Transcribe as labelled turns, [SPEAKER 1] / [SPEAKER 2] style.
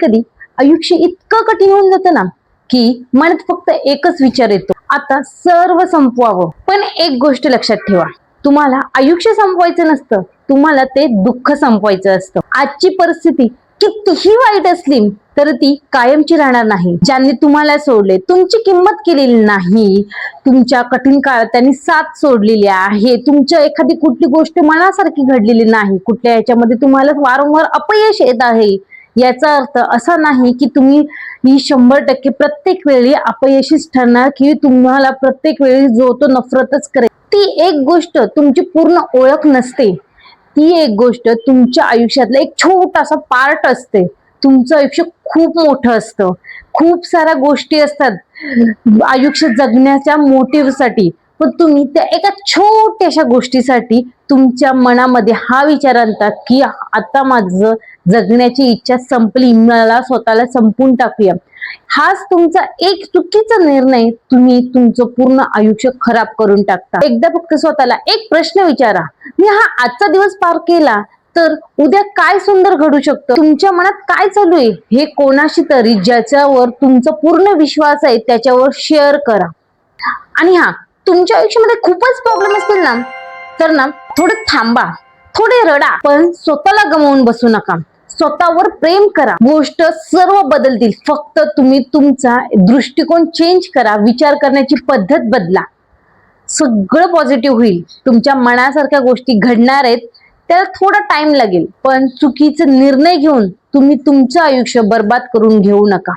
[SPEAKER 1] कधी आयुष्य इतकं कठीण होऊन जातं ना की मनात फक्त एकच विचार येतो, आता सर्व संपवावं. पण एक गोष्ट लक्षात ठेवा, तुम्हाला आयुष्य संपवायचं नसतं, तुम्हाला ते दुःख संपवायचं असतं. आजची परिस्थिती कितीही वाईट असली तर ती कायमची राहणार नाही. ज्यांनी तुम्हाला सोडले, तुमची किंमत केलेली नाही, तुमच्या कठीण काळात त्यांनी साथ सोडलेली आहे, तुमच्या एखादी कुठली गोष्ट मनासारखी घडलेली नाही, कुठल्या याच्यामध्ये तुम्हाला वारंवार अपयश येत आहे, याचा अर्थ असा नाही की तुम्ही ही 100% प्रत्येक वेळी अपयशीच ठरणार, की तुम्हाला प्रत्येक वेळी जो तो नफरतच करेल. ती एक गोष्ट तुमची पूर्ण ओळख नसते, ती एक गोष्ट तुमच्या आयुष्यातला एक छोटासा पार्ट असते. तुमचं आयुष्य खूप मोठं असतं, खूप साऱ्या गोष्टी असतात आयुष्य जगण्याच्या मोटिव्हसाठी, पण तुम्ही त्या एका छोट्याशा गोष्टीसाठी तुमच्या मनामध्ये हा विचार आणता की आता माझं जगण्याची इच्छा संपली, मला स्वतःला संपून टाकूया. हाच तुमचा एक चुकीचा निर्णय तुम्ही तुमचं पूर्ण आयुष्य खराब करून टाकता. एकदा फक्त स्वतःला एक प्रश्न विचारा, मी हा आजचा दिवस पार केला तर उद्या काय सुंदर घडू शकतं. तुमच्या मनात काय चालू आहे हे कोणाशी तरी ज्याच्यावर तुमचा पूर्ण विश्वास आहे त्याच्यावर शेअर करा. आणि हा, तुमच्या आयुष्यामध्ये खूपच प्रॉब्लेम असतील ना, तर ना थोडं थांबा, थोडे रडा, पण स्वतःला गमावून बसू नका. स्वतःवर प्रेम करा, गोष्ट सर्व बदलतील. फक्त तुम्ही तुमचा दृष्टिकोन चेंज करा, विचार करण्याची पद्धत बदला, सगळं पॉझिटिव्ह होईल. तुमच्या मनासारख्या गोष्टी घडणार आहेत, त्याला थोडा टाइम लागेल, पण चुकीचे निर्णय घेऊन तुम्ही तुमचं आयुष्य बर्बाद करून घेऊ नका.